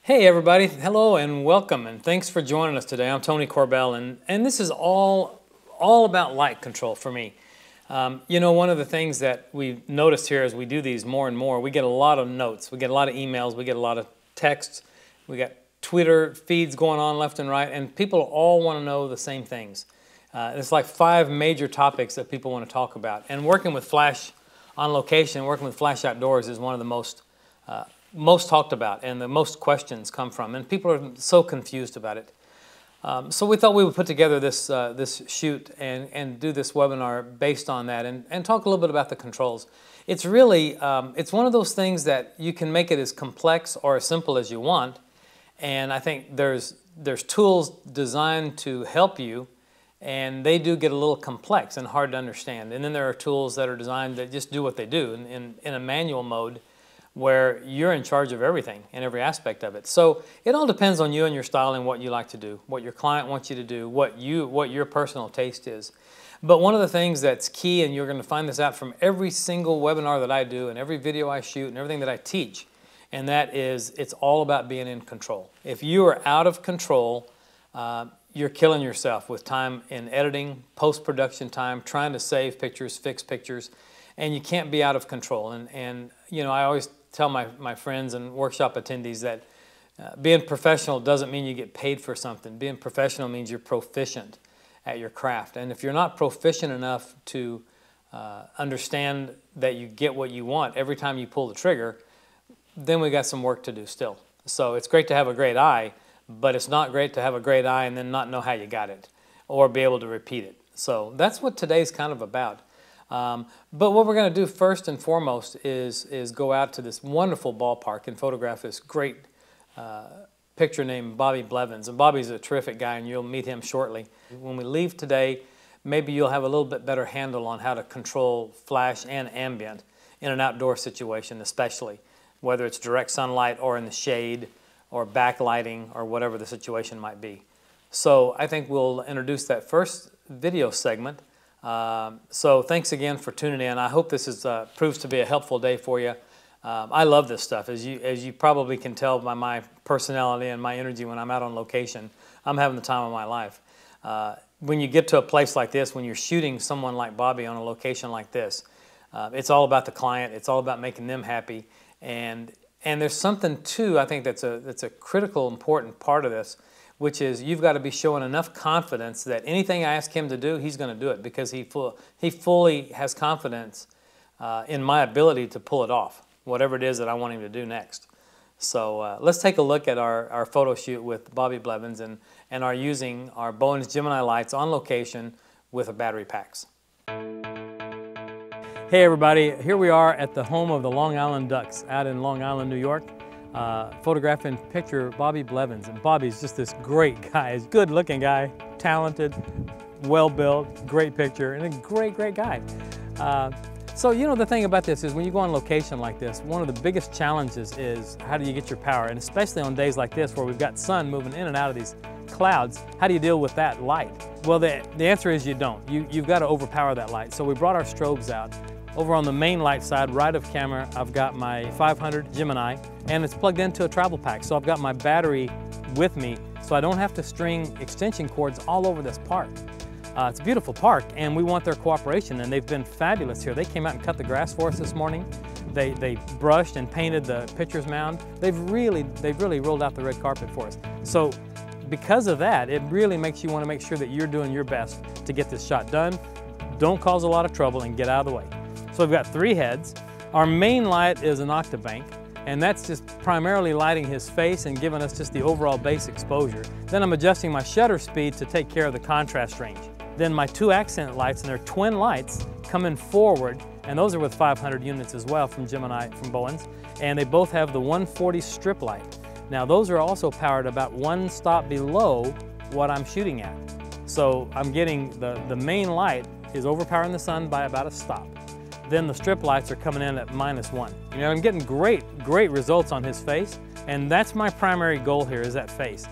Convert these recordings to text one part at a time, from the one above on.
Hey everybody, hello and welcome, and thanks for joining us today. I'm Tony Corbell, and this is all about light control for me. You know, one of the things that we've noticed here as we do these more and more, we get a lot of notes, we get a lot of emails, we get a lot of texts, we got Twitter feeds going on left and right, and people all want to know the same things. It's like 5 major topics that people want to talk about, and working with Flash on location, working with Flash Outdoors is one of the most talked about and the most questions come from, and people are so confused about it. So we thought we would put together this shoot and do this webinar based on that and talk a little bit about the controls. It's really, it's one of those things that you can make it as complex or as simple as you want, and I think there's tools designed to help you, and they do get a little complex and hard to understand. And then there are tools that are designed that just do what they do in a manual mode, where you're in charge of everything and every aspect of it. So it all depends on you and your style and what you like to do, what your client wants you to do, what your personal taste is. But one of the things that's key, and you're going to find this out from every single webinar that I do and every video I shoot and everything that I teach, and that is it's all about being in control. If you are out of control, you're killing yourself with time in editing, post-production time, trying to save pictures, fix pictures, and you can't be out of control. And you know, I always tell my friends and workshop attendees that being professional doesn't mean you get paid for something. Being professional means you're proficient at your craft. And if you're not proficient enough to understand that you get what you want every time you pull the trigger, then we got some work to do still. So it's great to have a great eye, but it's not great to have a great eye and then not know how you got it or be able to repeat it. So that's what today's kind of about. But what we're going to do first and foremost is go out to this wonderful ballpark and photograph this great picture named Bobby Blevins. And Bobby's a terrific guy, and you'll meet him shortly. When we leave today, maybe you'll have a little bit better handle on how to control flash and ambient in an outdoor situation, especially whether it's direct sunlight or in the shade or backlighting or whatever the situation might be. So I think we'll introduce that first video segment. So thanks again for tuning in. I hope this proves to be a helpful day for you. I love this stuff. As you probably can tell by my personality and my energy when I'm out on location, I'm having the time of my life. When you get to a place like this, when you're shooting someone like Bobby on a location like this, it's all about the client. It's all about making them happy. And there's something too, I think that's a critical, important part of this, which is you've got to be showing enough confidence that anything I ask him to do, he's going to do it, because he fully has confidence in my ability to pull it off, whatever it is that I want him to do next. So let's take a look at our photo shoot with Bobby Blevins and are using our Bowens Gemini lights on location with battery packs. Hey everybody, here we are at the home of the Long Island Ducks out in Long Island, New York. Photographing picture Bobby Blevins, and Bobby's just this great guy. He's a good looking guy, talented, well built, great picture, and a great guy. So you know, the thing about this is when you go on location like this, one of the biggest challenges is how do you get your power, and especially on days like this where we've got sun moving in and out of these clouds, how do you deal with that light? Well, the answer is you don't. You've got to overpower that light. So we brought our strobes out. Over on the main light side, right of camera, I've got my 500 Gemini, and it's plugged into a travel pack. So I've got my battery with me, so I don't have to string extension cords all over this park. It's a beautiful park, and we want their cooperation, and they've been fabulous here. They came out and cut the grass for us this morning. They brushed and painted the pitcher's mound. They've really rolled out the red carpet for us. So because of that, it really makes you want to make sure that you're doing your best to get this shot done. Don't cause a lot of trouble and get out of the way. So we've got 3 heads. Our main light is an octabank, and that's just primarily lighting his face and giving us just the overall base exposure. Then I'm adjusting my shutter speed to take care of the contrast range. Then my 2 accent lights, and they're twin lights, coming forward, and those are with 500 units as well from Gemini, from Bowens, and they both have the 140 strip light. Now those are also powered about 1 stop below what I'm shooting at. So I'm getting the main light is overpowering the sun by about a stop. Then the strip lights are coming in at -1. You know, I'm getting great results on his face, and that's my primary goal here, is that face.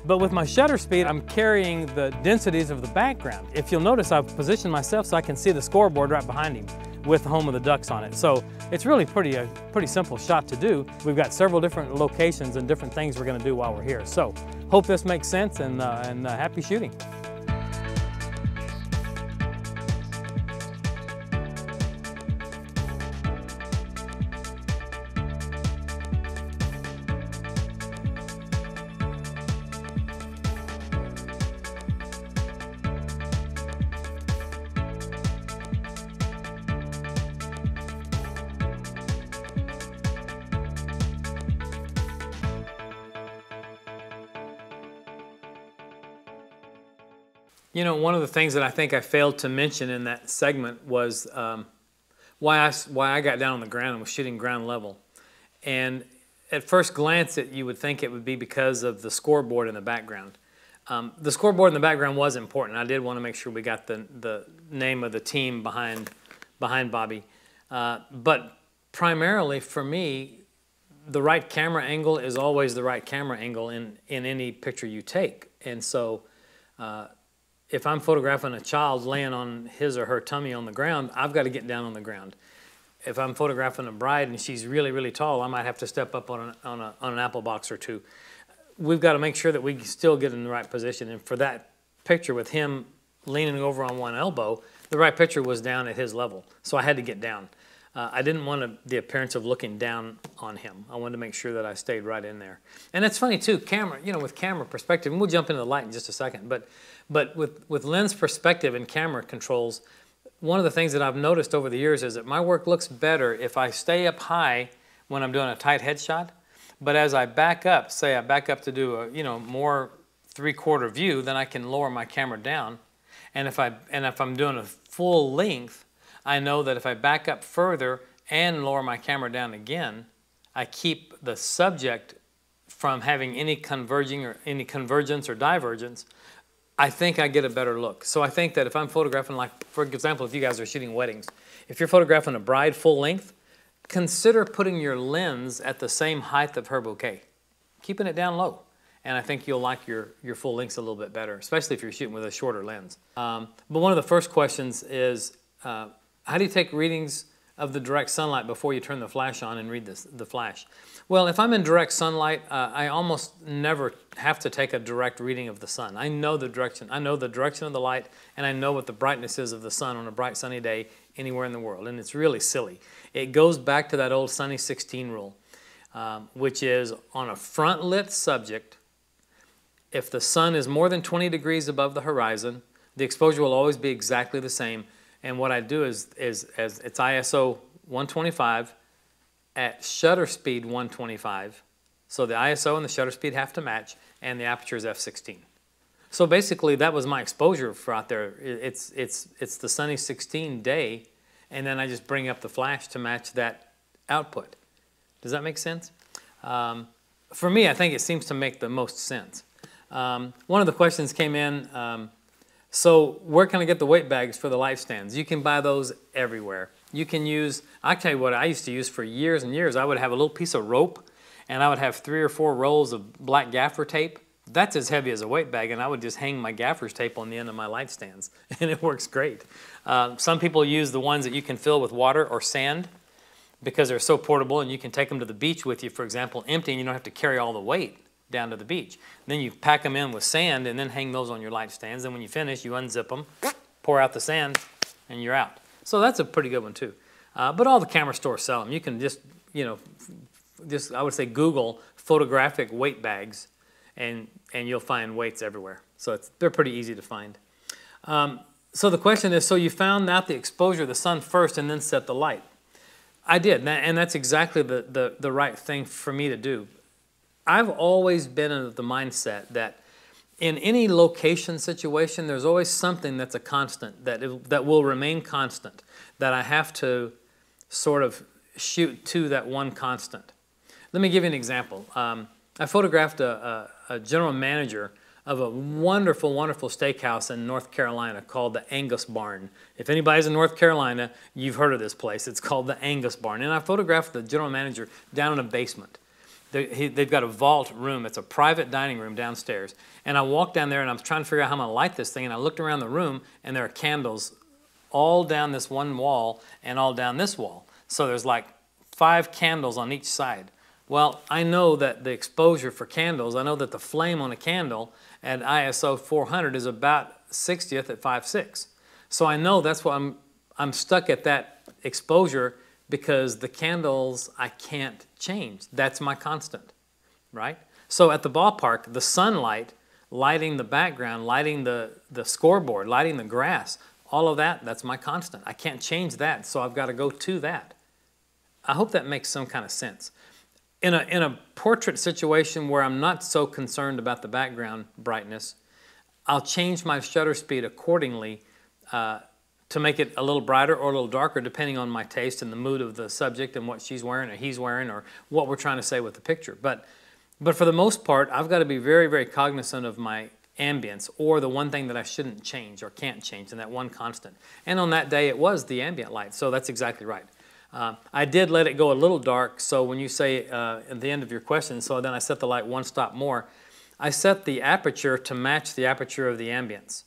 But with my shutter speed, I'm carrying the densities of the background. If you'll notice, I've positioned myself so I can see the scoreboard right behind him. with Home of the Ducks on it. So it's really a pretty simple shot to do. We've got several different locations and different things we're going to do while we're here. So hope this makes sense, and happy shooting. You know, one of the things that I think I failed to mention in that segment was why I got down on the ground and was shooting ground level. And at first glance, you would think it would be because of the scoreboard in the background. The scoreboard in the background was important. I did want to make sure we got the name of the team behind Bobby. But primarily for me, the right camera angle is always the right camera angle in any picture you take. And so if I'm photographing a child laying on his or her tummy on the ground, I've got to get down on the ground. If I'm photographing a bride and she's really, really tall, I might have to step up on an apple box or two. We've got to make sure that we still get in the right position. And for that picture with him leaning over on one elbow, the right picture was down at his level. So I had to get down. I didn't want the appearance of looking down on him. I wanted to make sure that I stayed right in there. And it's funny too, with camera perspective, and we'll jump into the light in just a second, but with lens perspective and camera controls, one of the things that I've noticed over the years is that my work looks better if I stay up high when I'm doing a tight headshot, but as I back up, say I back up to do a more three-quarter view, then I can lower my camera down. And if I'm doing a full length, I know that if I back up further and lower my camera down again, I keep the subject from having any convergence or divergence. I think I get a better look. So I think that if I'm photographing, like for example, if you guys are shooting weddings, if you're photographing a bride full length, consider putting your lens at the same height of her bouquet, keeping it down low. And I think you'll like your full lengths a little bit better, especially if you're shooting with a shorter lens. But one of the first questions is, how do you take readings of the direct sunlight before you turn the flash on and read the flash? Well, if I'm in direct sunlight, I almost never have to take a direct reading of the sun. I know the direction. I know the direction of the light, and I know what the brightness is of the sun on a bright sunny day anywhere in the world. And it's really silly. It goes back to that old sunny 16 rule, which is on a front lit subject, if the sun is more than 20 degrees above the horizon, the exposure will always be exactly the same. And what I do is it's ISO 125 at shutter speed 125. So the ISO and the shutter speed have to match, and the aperture is f16. So basically that was my exposure for out there. It's the sunny 16 day, and then I just bring up the flash to match that output. Does that make sense? For me, I think it seems to make the most sense. One of the questions came in, so where can I get the weight bags for the light stands? You can buy those everywhere. You can use, I'll tell you what I used to use for years and years. I would have a little piece of rope, and I would have 3 or 4 rolls of black gaffer tape. That's as heavy as a weight bag, and I would just hang my gaffer's tape on the end of my light stands, and it works great. Some people use the ones that you can fill with water or sand because they're so portable, and you can take them to the beach with you, for example, empty, and you don't have to carry all the weight down to the beach. Then you pack them in with sand and then hang those on your light stands, and when you finish, you unzip them, pour out the sand, and you're out. So that's a pretty good one too. But all the camera stores sell them. You can just I would say Google photographic weight bags, and you'll find weights everywhere. So they're pretty easy to find. So the question is, so you found out the exposure of the sun first and then set the light. I did, and that's exactly the right thing for me to do. I've always been in the mindset that in any location situation, there's always something that's a constant, that will remain constant, that I have to sort of shoot to that one constant. Let me give you an example. I photographed a general manager of a wonderful, wonderful steakhouse in North Carolina called the Angus Barn. If anybody's in North Carolina, you've heard of this place. It's called the Angus Barn. And I photographed the general manager down in a basement. They've got a vault room. It's a private dining room downstairs. And I walked down there, and I was trying to figure out how I'm going to light this thing. And I looked around the room, and there are candles all down this one wall and all down this wall. So there's like 5 candles on each side. Well, I know that the exposure for candles, I know that the flame on a candle at ISO 400 is about 60th at 5.6. So I know that's why I'm stuck at that exposure, because the candles I can't change. That's my constant, right? So at the ballpark, the sunlight lighting the background, lighting the scoreboard, lighting the grass, all of that, that's my constant. I can't change that, so I've got to go to that. I hope that makes some kind of sense. In a portrait situation where I'm not so concerned about the background brightness, I'll change my shutter speed accordingly to make it a little brighter or a little darker, depending on my taste and the mood of the subject and what she's wearing or he's wearing or what we're trying to say with the picture. But for the most part, I've got to be very, very cognizant of my ambience, or the one thing that I shouldn't change or can't change, and that one constant. And on that day, it was the ambient light, so that's exactly right. I did let it go a little dark, so when you say at the end of your question, so then I set the light one stop more, I set the aperture to match the aperture of the ambience.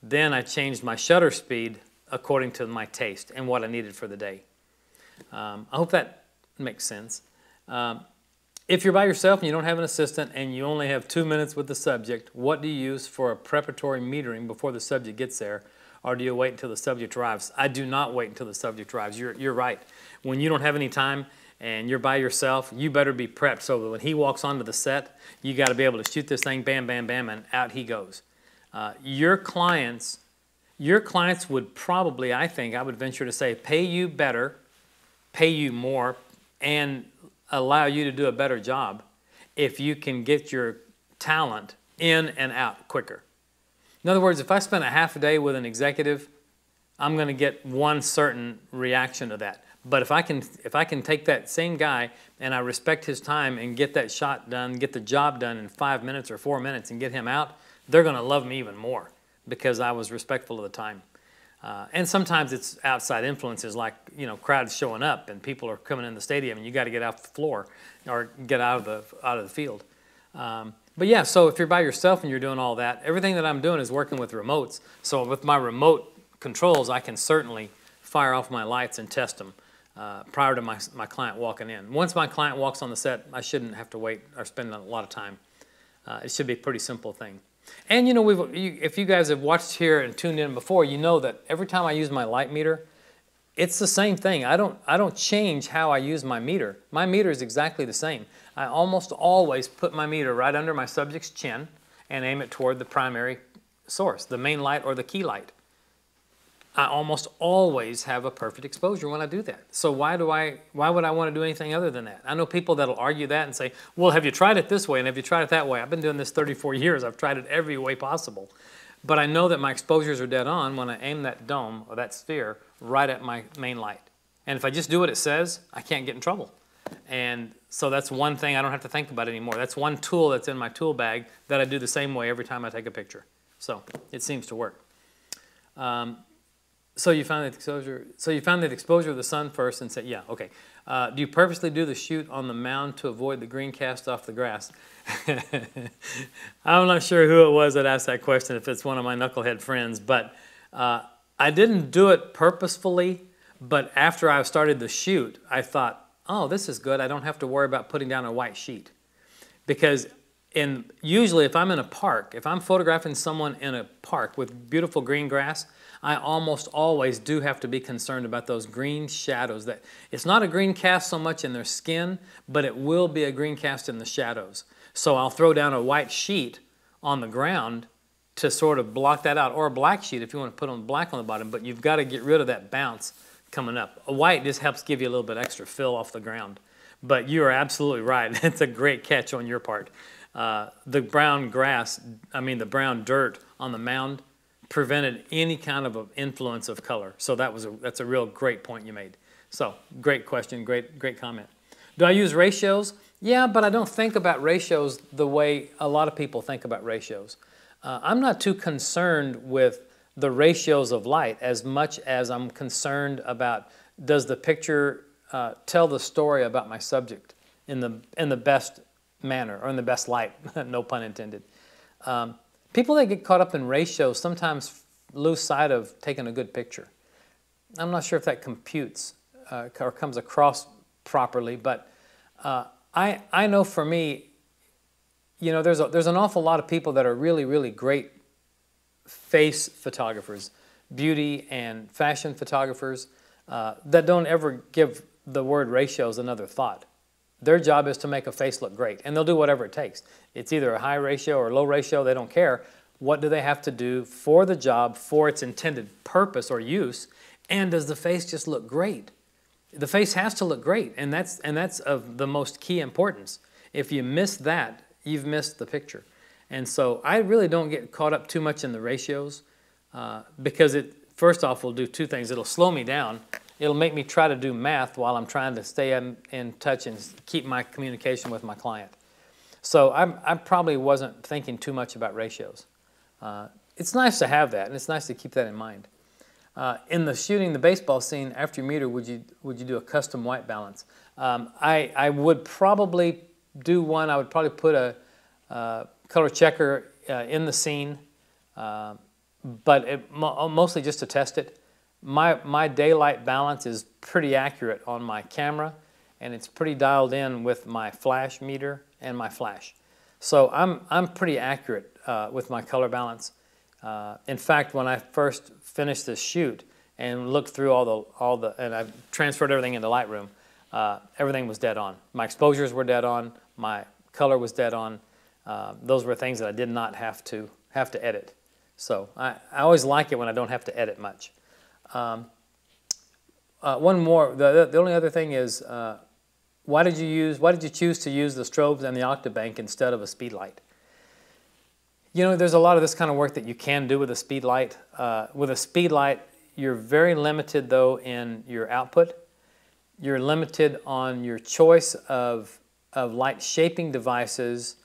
Then I changed my shutter speed according to my taste and what I needed for the day. I hope that makes sense. If you're by yourself and you don't have an assistant and you only have 2 minutes with the subject, what do you use for a preparatory metering before the subject gets there? Or do you wait until the subject arrives? I do not wait until the subject arrives. You're right. When you don't have any time and you're by yourself, you better be prepped so that when he walks onto the set, you got to be able to shoot this thing, bam, bam, bam, and out he goes. Your clients would probably, I think, I would venture to say, pay you better, pay you more, and allow you to do a better job if you can get your talent in and out quicker. In other words, if I spend a half a day with an executive, I'm going to get one certain reaction to that. But if I can take that same guy and I respect his time and get that shot done, get the job done in 5 minutes or 4 minutes and get him out, they're going to love me even more because I was respectful of the time. And sometimes it's outside influences, like, you know, crowds showing up and people are coming in the stadium and you got to get off the floor or get out of the field. But yeah, so if you're by yourself and you're doing all that, everything that I'm doing is working with remotes. So with my remote controls, I can certainly fire off my lights and test them prior to my client walking in. Once my client walks on the set, I shouldn't have to wait or spend a lot of time. It should be a pretty simple thing. And you know, if you guys have watched here and tuned in before, you know that every time I use my light meter, it's the same thing. I don't change how I use my meter. My meter is exactly the same. I almost always put my meter right under my subject's chin and aim it toward the primary source, the main light or the key light. I almost always have a perfect exposure when I do that. So why would I want to do anything other than that? I know people that'll argue that and say, well, have you tried it this way and have you tried it that way? I've been doing this 34 years. I've tried it every way possible. But I know that my exposures are dead on when I aim that dome or that sphere right at my main light. And if I just do what it says, I can't get in trouble. And so that's one thing I don't have to think about anymore. That's one tool that's in my tool bag that I do the same way every time I take a picture. So it seems to work. So you found the exposure. So you found the exposure of the sun first, and said, "Yeah, okay." Do you purposely do the shoot on the mound to avoid the green cast off the grass? I'm not sure who it was that asked that question. If it's one of my knucklehead friends, but I didn't do it purposefully. But after I started the shoot, I thought, "Oh, this is good. I don't have to worry about putting down a white sheet," because usually if I'm in a park, if I'm photographing someone in a park with beautiful green grass, I almost always do have to be concerned about those green shadows. That it's not a green cast so much in their skin, but it will be a green cast in the shadows. So I'll throw down a white sheet on the ground to sort of block that out, or a black sheet if you want to put on black on the bottom, but you've got to get rid of that bounce coming up. A white just helps give you a little bit extra fill off the ground. But you are absolutely right. It's a great catch on your part. The brown grass, the brown dirt on the mound prevented any kind of influence of color. So that's a real great point you made. So great question, great comment. Do I use ratios? Yeah, but I don't think about ratios the way a lot of people think about ratios. I'm not too concerned with the ratios of light as much as I'm concerned about, does the picture tell the story about my subject in the best manner, or in the best light, no pun intended. People that get caught up in ratios sometimes lose sight of taking a good picture. I'm not sure if that computes or comes across properly, but I know for me, you know, there's an awful lot of people that are really, really great face photographers, beauty and fashion photographers that don't ever give the word ratios another thought. Their job is to make a face look great, and they'll do whatever it takes. It's either a high ratio or low ratio, they don't care. What do they have to do for the job, for its intended purpose or use, and does the face just look great? The face has to look great, and that's of the most key importance. If you miss that, you've missed the picture. And so I really don't get caught up too much in the ratios because it, first off, will do two things. It'll slow me down. It'll make me try to do math while I'm trying to stay in touch and keep my communication with my client. So I probably wasn't thinking too much about ratios. It's nice to have that, and it's nice to keep that in mind. In the shooting the baseball scene, after your meter, would you do a custom white balance? I would probably do one. I would probably put a color checker in the scene, but mostly just to test it. My daylight balance is pretty accurate on my camera, and it's pretty dialed in with my flash meter and my flash. So I'm pretty accurate with my color balance. In fact, when I first finished this shoot and looked through all the and I transferred everything into Lightroom, everything was dead on. My exposures were dead on. My color was dead on. Those were things that I did not have to edit. So I always like it when I don't have to edit much. One more. The only other thing is, why did you choose to use the strobes and the Octabank instead of a speed light? You know, there's a lot of this kind of work that you can do with a speed light. With a speed light, you're very limited though in your output. You're limited on your choice of light shaping devices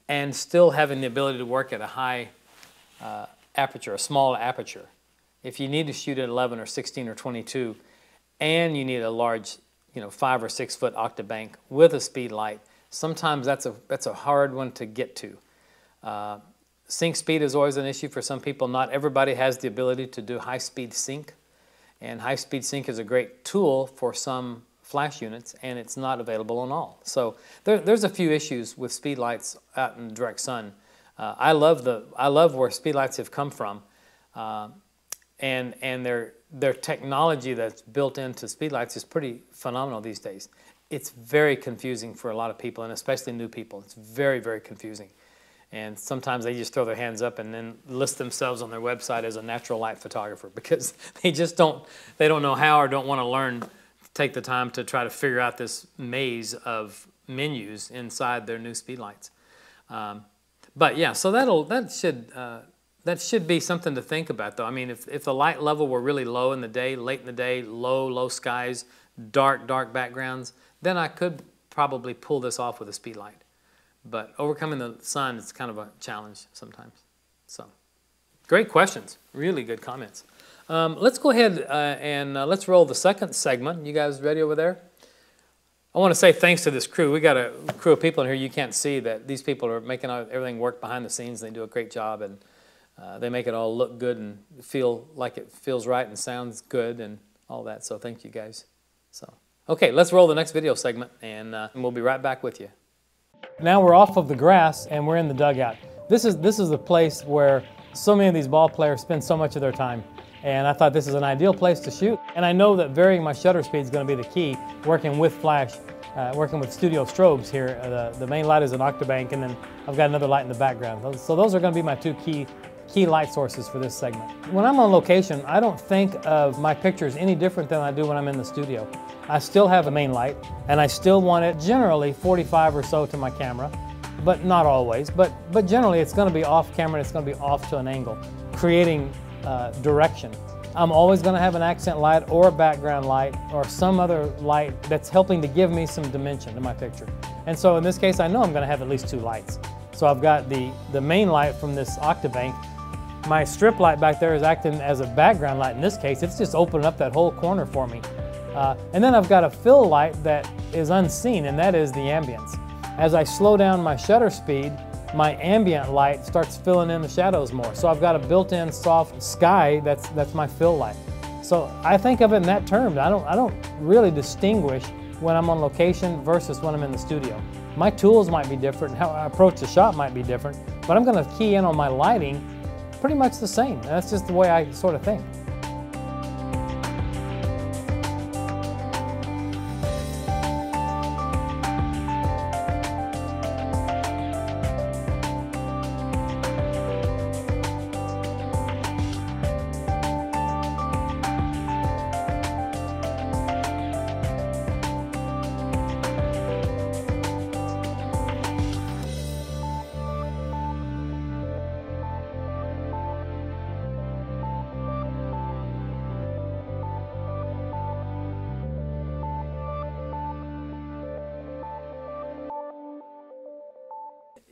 and still having the ability to work at a high aperture, a small aperture. If you need to shoot at 11 or 16 or 22 and you need a large, 5 or 6 foot Octabank with a speed light, sometimes that's a hard one to get to. Sync speed is always an issue for some people. Not everybody has the ability to do high-speed sync, and high-speed sync is a great tool for some flash units, and it's not available on all. So there's a few issues with speed lights out in direct sun. I love where speed lights have come from, and their technology that's built into speed lights is pretty phenomenal these days. It's very confusing for a lot of people, and especially new people. It's very, very confusing. And sometimes they just throw their hands up and then list themselves on their website as a natural light photographer because they don't know how or don't want to learn, take the time to try to figure out this maze of menus inside their new speed lights. But yeah, so that should be something to think about though. I mean, if the light level were really low in the day, late in the day, low skies, dark backgrounds, then I could probably pull this off with a speed light. But overcoming the sun is kind of a challenge sometimes. So, great questions. Really good comments. Let's go ahead and let's roll the second segment. You guys ready over there? I want to say thanks to this crew. We got a crew of people in here you can't see that these people are making everything work behind the scenes. They do a great job, and they make it all look good and feel like it feels right and sounds good and all that. So thank you guys. So, okay, let's roll the next video segment, and we'll be right back with you. Now we're off of the grass and we're in the dugout. This is the place where so many of these ball players spend so much of their time. And I thought this is an ideal place to shoot. And I know that varying my shutter speed is going to be the key, working with flash, working with studio strobes here. The main light is an Octabank, and then I've got another light in the background. So those are going to be my two key light sources for this segment. When I'm on location, I don't think of my pictures any different than I do when I'm in the studio. I still have a main light, and I still want it generally 45 or so to my camera, but not always. But generally, it's going to be off camera, and it's going to be off to an angle, creating direction. I'm always going to have an accent light or a background light or some other light that's helping to give me some dimension to my picture. And so in this case, I know I'm going to have at least two lights. So I've got the main light from this Octabank. My strip light back there is acting as a background light. In this case, it's just opening up that whole corner for me. And then I've got a fill light that is unseen, and that is the ambience. As I slow down my shutter speed, my ambient light starts filling in the shadows more. So I've got a built-in soft sky that's my fill light. So I think of it in that term. I don't really distinguish when I'm on location versus when I'm in the studio. My tools might be different, how I approach the shot might be different, but I'm going to key in on my lighting pretty much the same. And that's just the way I sort of think.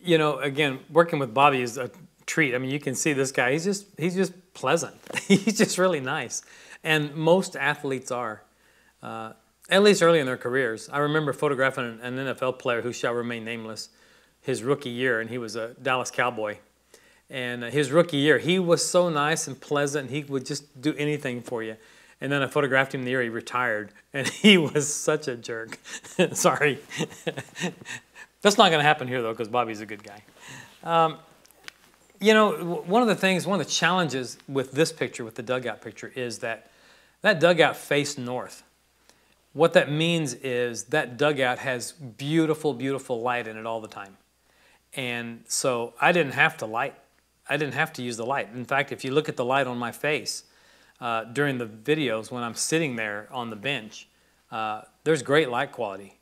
You know, again, working with Bobby is a treat. I mean, you can see this guy, he's just pleasant. He's just really nice. And most athletes are, at least early in their careers. I remember photographing an NFL player who shall remain nameless his rookie year, and he was a Dallas Cowboy. And his rookie year, he was so nice and pleasant, he would just do anything for you. And then I photographed him the year he retired, and he was such a jerk. Sorry. That's not going to happen here, though, because Bobby's a good guy. You know, one of the challenges with this picture, with the dugout picture, is that dugout faced north. What that means is that dugout has beautiful, beautiful light in it all the time. And so I didn't have to use the light. In fact, if you look at the light on my face during the videos when I'm sitting there on the bench, there's great light quality.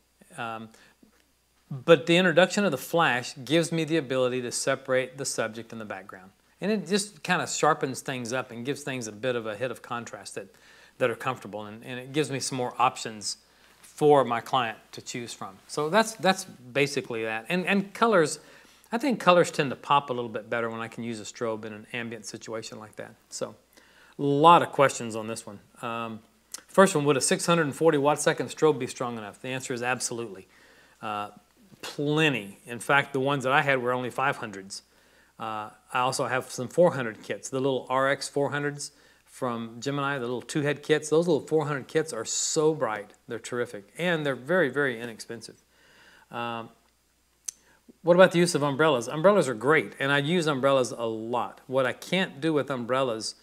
But the introduction of the flash gives me the ability to separate the subject and the background. And it just kind of sharpens things up and gives things a bit of a hit of contrast that are comfortable. And it gives me some more options for my client to choose from. So that's basically that. And colors, I think colors tend to pop a little bit better when I can use a strobe in an ambient situation like that. So a lot of questions on this one. First one, would a 640 watt-second strobe be strong enough? The answer is absolutely. Plenty. In fact, the ones that I had were only 500s. I also have some 400 kits. The little RX 400s from Gemini, the little two-head kits. Those little 400 kits are so bright. They're terrific. And they're very, very inexpensive. What about the use of umbrellas? Umbrellas are great, and I use umbrellas a lot. What I can't do with umbrellas,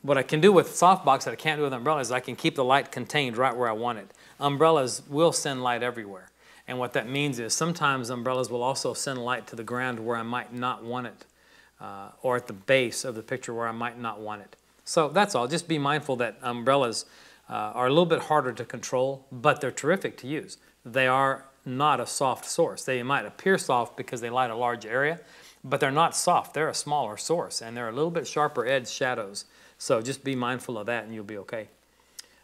what I can do with softbox that I can't do with umbrellas is I can keep the light contained right where I want it. Umbrellas will send light everywhere. And what that means is sometimes umbrellas will also send light to the ground where I might not want it, or at the base of the picture where I might not want it. So that's all. Just be mindful that umbrellas are a little bit harder to control, but they're terrific to use. They are not a soft source. They might appear soft because they light a large area, but they're not soft. They're a smaller source, and they're a little bit sharper edge shadows. So just be mindful of that, and you'll be okay.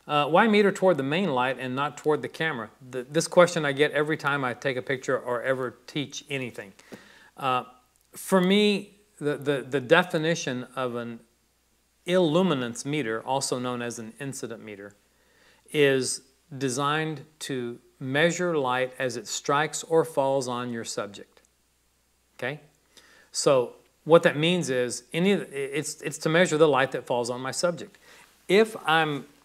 Why meter toward the main light and not toward the camera? This question I get every time I take a picture or ever teach anything. For me, the definition of an illuminance meter, also known as an incident meter, is designed to measure light as it strikes or falls on your subject. Okay? So what that means is it's to measure the light that falls on my subject. If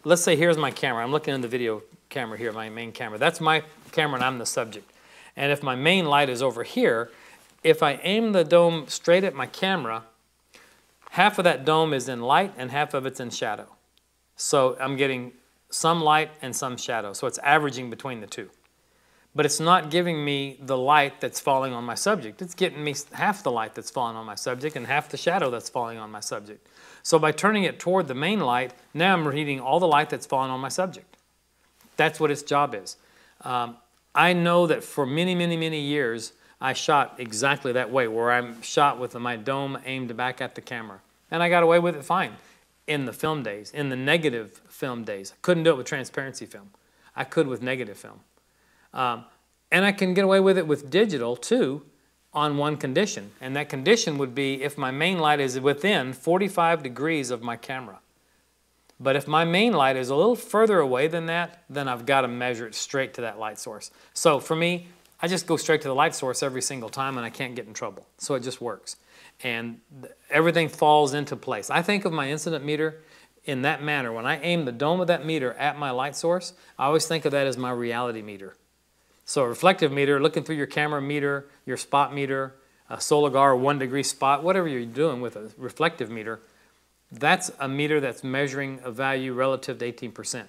let's say here's my camera. I'm looking in the video camera here, my main camera. That's my camera and I'm the subject. And if my main light is over here, if I aim the dome straight at my camera, half of that dome is in light and half of it's in shadow. So I'm getting some light and some shadow. So it's averaging between the two. But it's not giving me the light that's falling on my subject. It's getting me half the light that's falling on my subject and half the shadow that's falling on my subject. So by turning it toward the main light, now I'm reading all the light that's falling on my subject. That's what its job is. I know that for many, many, many years, I shot exactly that way, where I'm shot with my dome aimed back at the camera. And I got away with it fine in the film days, in the negative film days. I couldn't do it with transparency film. I could with negative film. And I can get away with it with digital, too, on one condition. And that condition would be if my main light is within 45 degrees of my camera. But if my main light is a little further away than that, then I've got to measure it straight to that light source. So for me, I just go straight to the light source every single time and I can't get in trouble. So it just works. And everything falls into place. I think of my incident meter in that manner. When I aim the dome of that meter at my light source, I always think of that as my reality meter. So a reflective meter, looking through your camera meter, your spot meter, a Soligar 1 degree spot, whatever you're doing with a reflective meter, that's a meter that's measuring a value relative to 18%.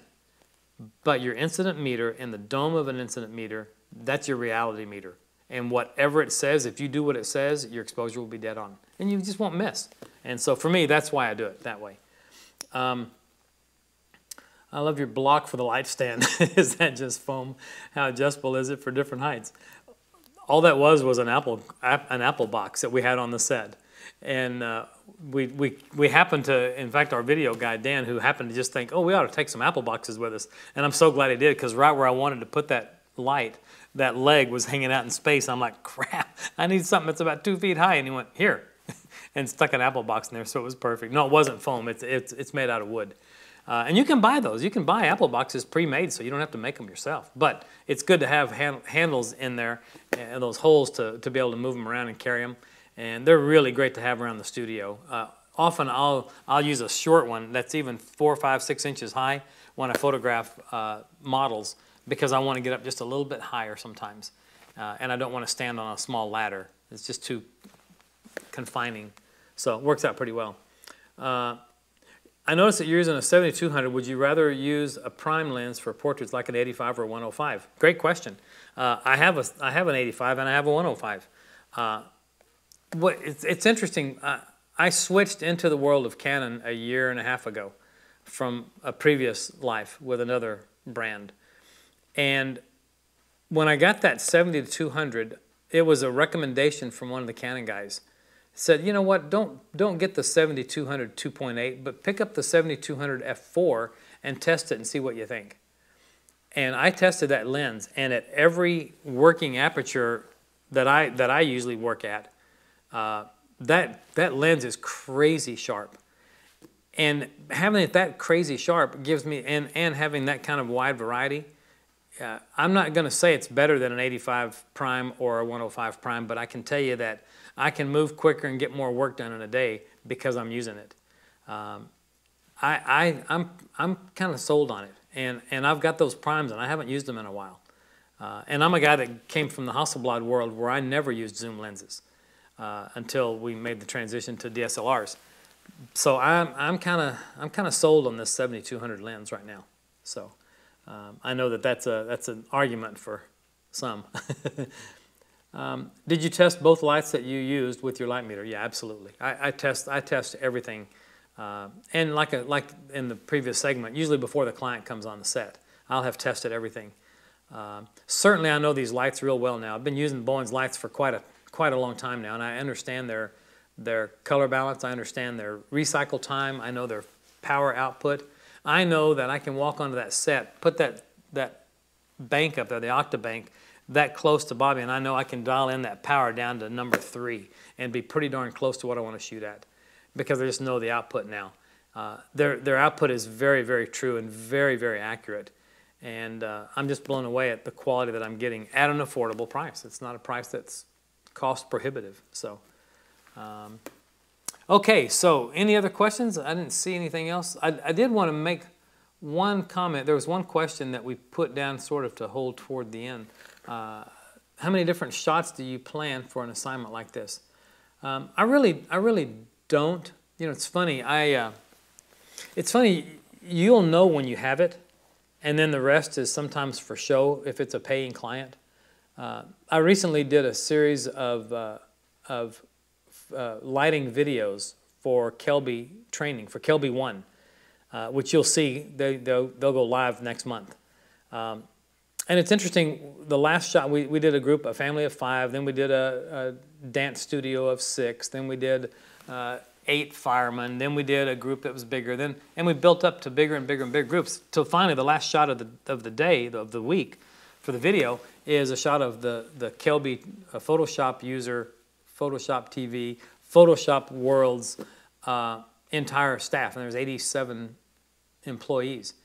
But your incident meter in the dome of an incident meter, that's your reality meter. And whatever it says, if you do what it says, your exposure will be dead on. And you just won't miss. And so for me, that's why I do it that way. I love your block for the light stand. Is that just foam? How adjustable is it for different heights? All that was an apple box that we had on the set. And we happened to, in fact, our video guy, Dan, who happened to just think, oh, we ought to take some apple boxes with us. And I'm so glad he did, because right where I wanted to put that light, that leg was hanging out in space. I'm like, crap, I need something that's about 2 feet high. And he went, here, and stuck an apple box in there, so it was perfect. No, it wasn't foam. It's made out of wood. And you can buy those. You can buy apple boxes pre-made, so you don't have to make them yourself. But it's good to have handles in there and those holes to be able to move them around and carry them. And they're really great to have around the studio. Often I'll use a short one that's even 4, 5, 6 inches high when I photograph models, because I want to get up just a little bit higher sometimes. And I don't want to stand on a small ladder. It's just too confining. So it works out pretty well. I noticed that you're using a 7200. Would you rather use a prime lens for portraits like an 85 or a 105? Great question. I have an 85 and I have a 105. It's interesting. I switched into the world of Canon a year and a half ago from a previous life with another brand. And when I got that 70-200, it was a recommendation from one of the Canon guys. Said, you know what, don't get the 70-200 2.8, but pick up the 70-200 f4 and test it and see what you think. And I tested that lens, and at every working aperture that I usually work at, that lens is crazy sharp. And having it that crazy sharp gives me, and having that kind of wide variety, I'm not going to say it's better than an 85 prime or a 105 prime, but I can tell you that I can move quicker and get more work done in a day because I'm using it. I'm kind of sold on it, and I've got those primes and I haven't used them in a while. And I'm a guy that came from the Hasselblad world where I never used zoom lenses until we made the transition to DSLRs. So I'm kind of sold on this 70-200 lens right now. So I know that that's an argument for some. Did you test both lights that you used with your light meter? Yeah, absolutely. I test everything, and like in the previous segment, usually before the client comes on the set, I'll have tested everything. Certainly, I know these lights real well now. I've been using Bowens lights for quite a long time now, and I understand their color balance. I understand their recycle time. I know their power output. I know that I can walk onto that set, put that bank up there, the octabank, that close to Bobby, and I know I can dial in that power down to number 3 and be pretty darn close to what I want to shoot at, because I just know the output now. Their output is very, very true and very, very accurate, and I'm just blown away at the quality that I'm getting at an affordable price. It's not a price that's cost prohibitive. So, okay, so any other questions? I didn't see anything else. I did want to make one comment. There was one question that we put down sort of to hold toward the end. How many different shots do you plan for an assignment like this? I really don't. You know, it's funny. It's funny. You'll know when you have it, and then the rest is sometimes for show if it's a paying client. I recently did a series of lighting videos for Kelby training, for Kelby 1, which you'll see. They'll go live next month. And it's interesting, the last shot, we did a family of 5, then we did a dance studio of 6, then we did 8 firemen, then we did a group that was bigger, and we built up to bigger and bigger and bigger groups, till finally the last shot of the day, of the week, for the video, is a shot of the Kelby Photoshop user, Photoshop TV, Photoshop World's entire staff, and there's 87 employees.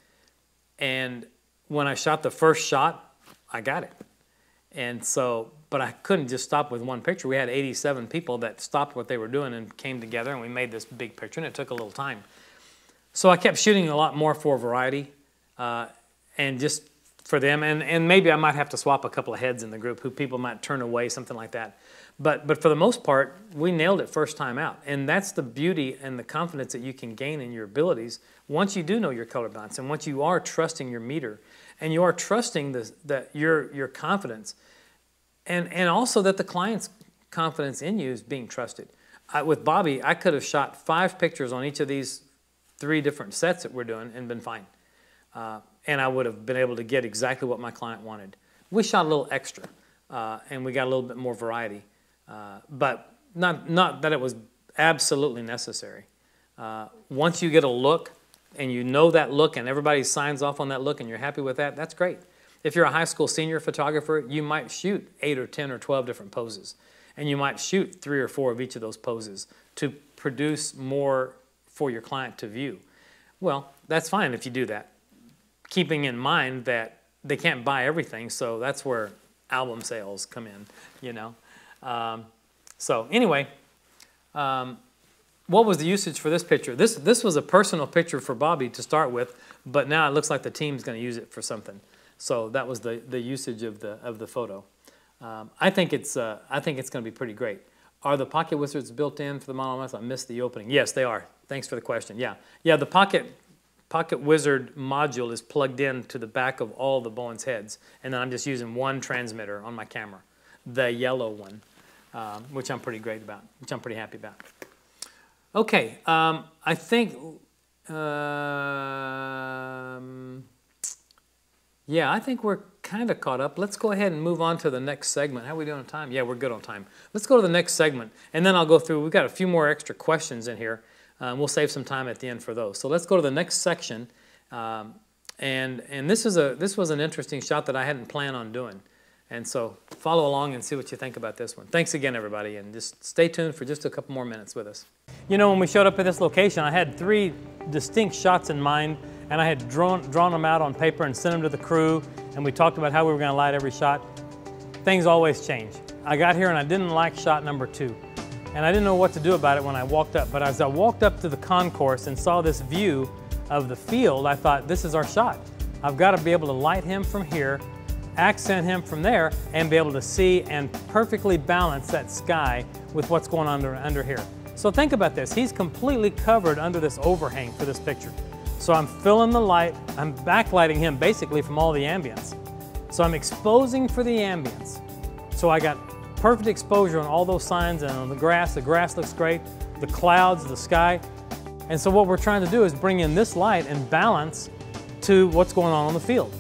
And when I shot the first shot, I got it. And so, but I couldn't just stop with one picture. We had 87 people that stopped what they were doing and came together, and we made this big picture, and it took a little time. So I kept shooting a lot more for variety, and just for them, and maybe I might have to swap a couple of heads in the group who people might turn away, something like that. But for the most part, we nailed it first time out. And that's the beauty and the confidence that you can gain in your abilities once you do know your color balance, and once you are trusting your meter, and you are trusting your confidence, and also that the client's confidence in you is being trusted. With Bobby, I could have shot 5 pictures on each of these 3 different sets that we're doing and been fine. And I would have been able to get exactly what my client wanted. We shot a little extra, and we got a little bit more variety. But not that it was absolutely necessary. Once you get a look, and you know that look, and everybody signs off on that look, and you're happy with that, that's great. If you're a high school senior photographer, you might shoot 8 or 10 or 12 different poses, and you might shoot 3 or 4 of each of those poses to produce more for your client to view. Well, that's fine if you do that, keeping in mind that they can't buy everything, so that's where album sales come in, you know. So anyway, what was the usage for this picture? This was a personal picture for Bobby to start with, but now it looks like the team's going to use it for something. So that was the usage of the photo. I think it's going to be pretty great. Are the pocket wizards built in for the model? I missed the opening. Yes, they are. Thanks for the question. Yeah, the pocket wizard module is plugged in to the back of all the Bowens heads, and then I'm just using one transmitter on my camera, the yellow one, which I'm pretty great about, which I'm pretty happy about. Okay, I think, yeah, I think we're kind of caught up. Let's go ahead and move on to the next segment. How are we doing on time? Yeah, we're good on time. Let's go to the next segment, and then I'll go through. We've got a few more extra questions in here. We'll save some time at the end for those. So let's go to the next section, and this was an interesting shot that I hadn't planned on doing. And so follow along and see what you think about this one. Thanks again, everybody, and just stay tuned for just a couple more minutes with us. You know, when we showed up at this location, I had 3 distinct shots in mind, and I had drawn them out on paper and sent them to the crew, and we talked about how we were going to light every shot. Things always change. I got here and I didn't like shot number 2, and I didn't know what to do about it when I walked up. But as I walked up to the concourse and saw this view of the field, I thought, this is our shot. I've got to be able to light him from here, accent him from there, and be able to see and perfectly balance that sky with what's going on under here. So think about this. He's completely covered under this overhang for this picture. So I'm filling the light, I'm backlighting him basically from all the ambience. So I'm exposing for the ambience. So I got perfect exposure on all those signs, and on the grass looks great, the clouds, the sky. And so what we're trying to do is bring in this light and balance to what's going on the field.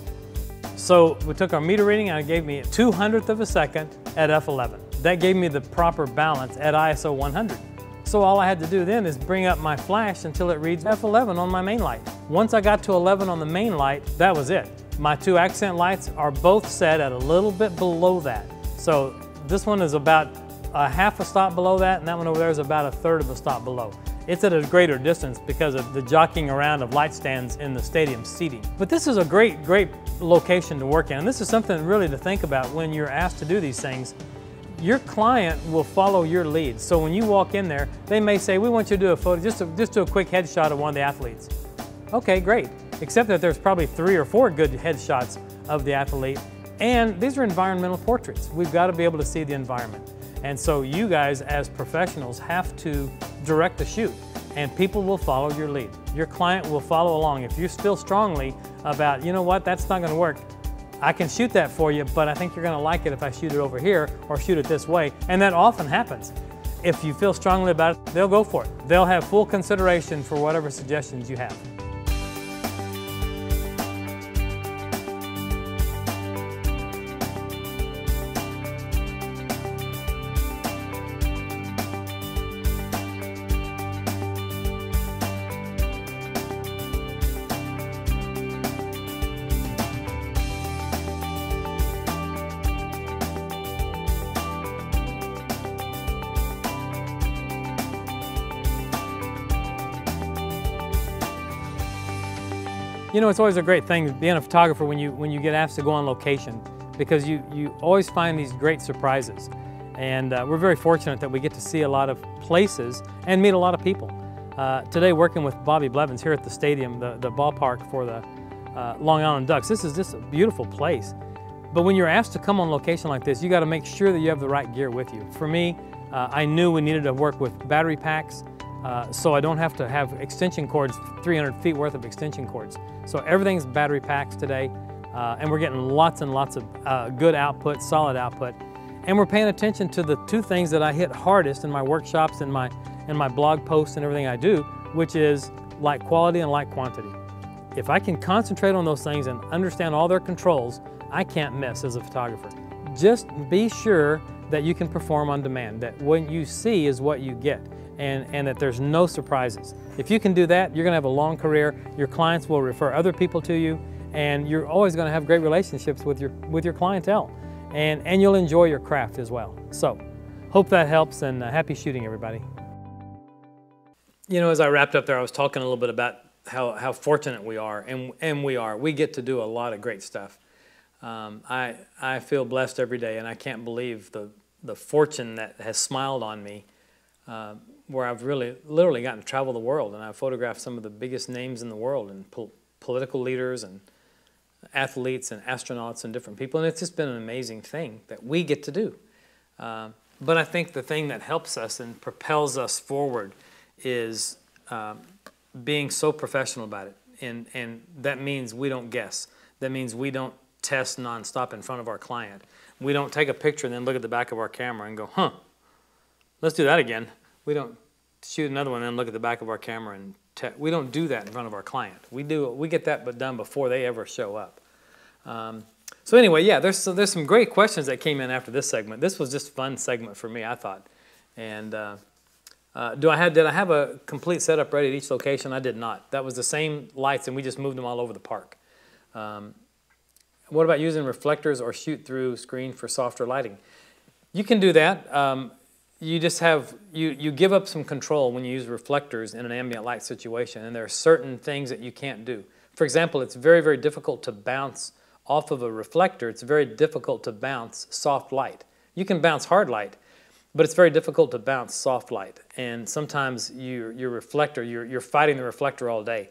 So we took our meter reading, and it gave me a 200th of a second at f11. That gave me the proper balance at ISO 100. So all I had to do then is bring up my flash until it reads f11 on my main light. Once I got to 11 on the main light, that was it. My 2 accent lights are both set at a little bit below that. So this one is about a half a stop below that, and that one over there is about a 1/3 of a stop below. It's at a greater distance because of the jockeying around of light stands in the stadium seating. But this is a great location to work in, and this is something really to think about when you're asked to do these things. Your client will follow your lead. So when you walk in there, they may say, we want you to do a photo, just do a quick headshot of one of the athletes. Okay, great. Except that there's probably 3 or 4 good headshots of the athlete. And these are environmental portraits. We've got to be able to see the environment. And so you guys as professionals have to direct the shoot, and people will follow your lead. Your client will follow along. If you feel strongly about, you know what, that's not going to work, I can shoot that for you, but I think you're going to like it if I shoot it over here or shoot it this way. And that often happens. If you feel strongly about it, they'll go for it. They'll have full consideration for whatever suggestions you have. You know, it's always a great thing being a photographer when you get asked to go on location, because you always find these great surprises. And we're very fortunate that we get to see a lot of places and meet a lot of people. Today, working with Bobby Blevins here at the stadium, the ballpark for the Long Island Ducks. This is just a beautiful place. But when you're asked to come on location like this, you got to make sure that you have the right gear with you. For me, I knew we needed to work with battery packs, so I don't have to have extension cords, 300 feet worth of extension cords. So everything's battery packs today, and we're getting lots and lots of good output, solid output. And we're paying attention to the two things that I hit hardest in my workshops and my blog posts and everything I do, which is light quality and light quantity. If I can concentrate on those things and understand all their controls, I can't miss as a photographer. Just be sure that you can perform on demand, that what you see is what you get, and that there's no surprises. If you can do that, you're gonna have a long career, your clients will refer other people to you, and you're always gonna have great relationships with your clientele, and you'll enjoy your craft as well. So, hope that helps, and happy shooting, everybody. You know, as I wrapped up there, I was talking a little bit about how fortunate we are, and we are. We get to do a lot of great stuff. I feel blessed every day, and I can't believe the fortune that has smiled on me, where I've literally gotten to travel the world, and I've photographed some of the biggest names in the world, and political leaders, and athletes, and astronauts, and different people, and it's just been an amazing thing that we get to do. But I think the thing that helps us and propels us forward is being so professional about it, and that means we don't guess. That means we don't test nonstop in front of our client. We don't take a picture and then look at the back of our camera and go, huh, let's do that again. We don't shoot another one and then look at the back of our camera and we don't do that in front of our client. We get that done before they ever show up. So anyway, yeah, there's some great questions that came in after this segment. This was just a fun segment for me, I thought. And did I have a complete setup ready at each location? I did not. That was the same lights, and we just moved them all over the park. What about using reflectors or shoot-through screen for softer lighting? You can do that. You just you give up some control when you use reflectors in an ambient light situation, and there are certain things that you can't do. For example, it's very, very difficult to bounce off of a reflector. It's very difficult to bounce soft light. You can bounce hard light, but it's very difficult to bounce soft light. And sometimes your reflector, you're fighting the reflector all day.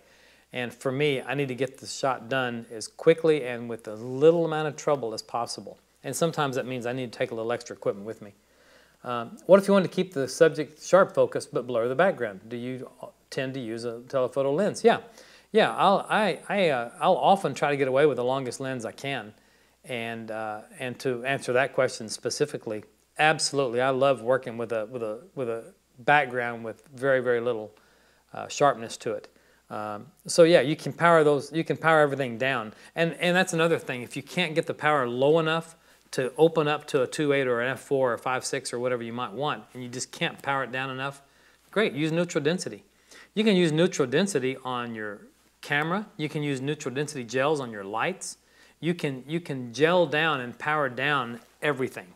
And for me, I need to get the shot done as quickly and with as little amount of trouble as possible. And sometimes that means I need to take a little extra equipment with me. What if you want to keep the subject sharp focus but blur the background? Do you tend to use a telephoto lens? Yeah. I'll often try to get away with the longest lens I can. And to answer that question specifically, absolutely, I love working with a background with very, very little sharpness to it. So yeah, you can power everything down. And that's another thing. If you can't get the power low enough to open up to a 2.8 or an f4 or 5.6 or whatever you might want, and you just can't power it down enough, great, use neutral density. You can use neutral density on your camera. You can use neutral density gels on your lights. You can gel down and power down everything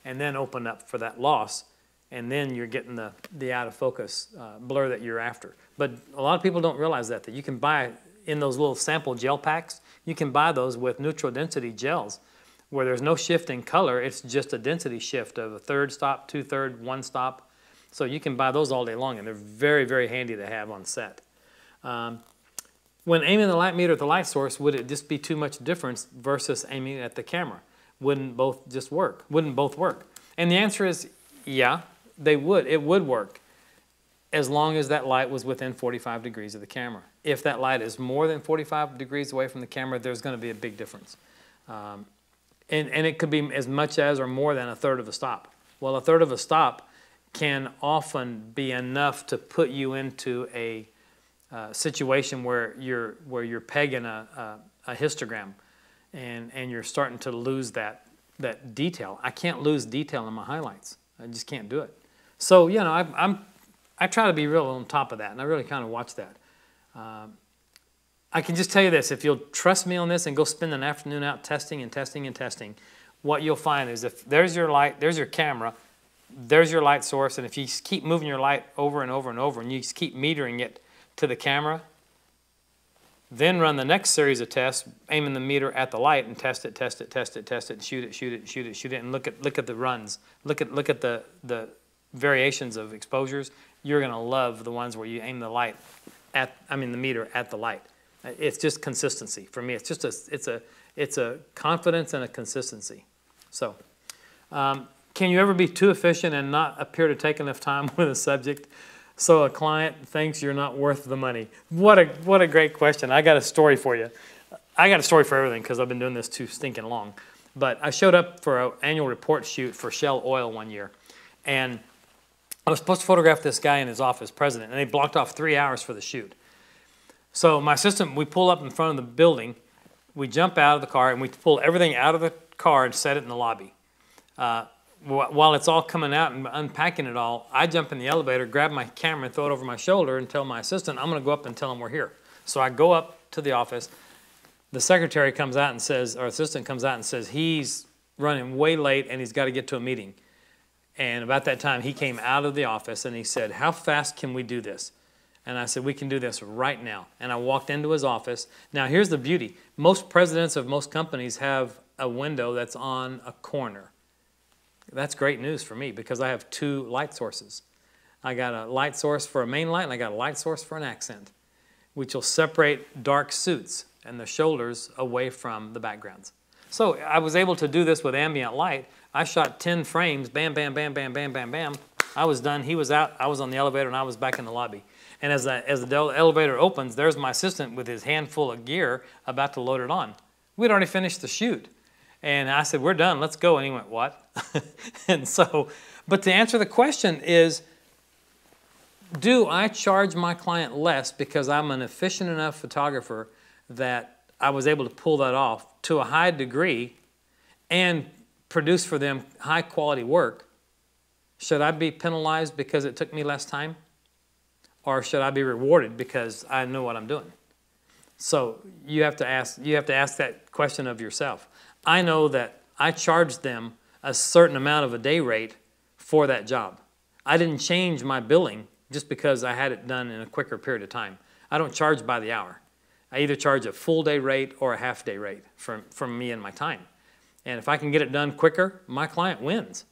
and then open up for that loss, and then you're getting the out of focus blur that you're after. But a lot of people don't realize that you can buy in those little sample gel packs, you can buy those with neutral density gels where there's no shift in color. It's just a density shift of a third stop, 2/3, 1 stop. So you can buy those all day long, and they're very, very handy to have on set. When aiming the light meter at the light source, would it just be too much difference versus aiming at the camera? Wouldn't both just work? Wouldn't both work? And the answer is, yeah, they would. It would work as long as that light was within 45 degrees of the camera. If that light is more than 45 degrees away from the camera, there's going to be a big difference. And it could be as much as or more than a third of a stop. Well, a third of a stop can often be enough to put you into a situation where you're pegging a histogram, and you're starting to lose that detail. I can't lose detail in my highlights. I just can't do it. So you know, I try to be real on top of that, and I really kind of watch that. I can just tell you this: if you'll trust me on this and go spend an afternoon out testing and testing and testing, what you'll find is if there's your light, there's your camera, there's your light source, and if you just keep moving your light over and over and over, and you just keep metering it to the camera, Then run the next series of tests, aiming the meter at the light and test it, test it, test it, test it, shoot it, shoot it, shoot it, shoot it, and look at the runs. Look at the variations of exposures. You're gonna love the ones where you aim the light at, the meter at the light. It's just consistency for me. It's just it's a confidence and a consistency. So, can you ever be too efficient and not appear to take enough time with a subject so a client thinks you're not worth the money? What a great question. I got a story for you. I got a story for everything because I've been doing this too stinking long. But I showed up for an annual report shoot for Shell Oil one year, and I was supposed to photograph this guy in his office, president, and they blocked off 3 hours for the shoot. So my assistant, we pull up in front of the building, we jump out of the car, and we pull everything out of the car and set it in the lobby. While it's all coming out and unpacking it all, I jump in the elevator, grab my camera, and throw it over my shoulder and tell my assistant, I'm going to go up and tell him we're here. So I go up to the office. The secretary comes out and says, or assistant comes out and says, he's running way late and he's got to get to a meeting. And about that time, he came out of the office and he said, how fast can we do this? And I said, we can do this right now. And I walked into his office. Now, here's the beauty. Most presidents of most companies have a window that's on a corner. That's great news for me because I have 2 light sources. I got a light source for a main light and I got a light source for an accent, which will separate dark suits and the shoulders away from the backgrounds. So I was able to do this with ambient light. I shot 10 frames, bam, bam, bam, bam, bam, bam, bam. I was done, he was out, I was on the elevator and I was back in the lobby. And as the elevator opens, there's my assistant with his handful of gear about to load it on. We'd already finished the shoot. And I said, we're done, let's go. And he went, what? And so, but to answer the question is, do I charge my client less because I'm an efficient enough photographer that I was able to pull that off to a high degree and produce for them high quality work? Should I be penalized because it took me less time? Or should I be rewarded because I know what I'm doing? So you have to ask that question of yourself. I know that I charged them a certain amount of a day rate for that job. I didn't change my billing just because I had it done in a quicker period of time. I don't charge by the hour. I either charge a full day rate or a half day rate from me and my time. And if I can get it done quicker, my client wins.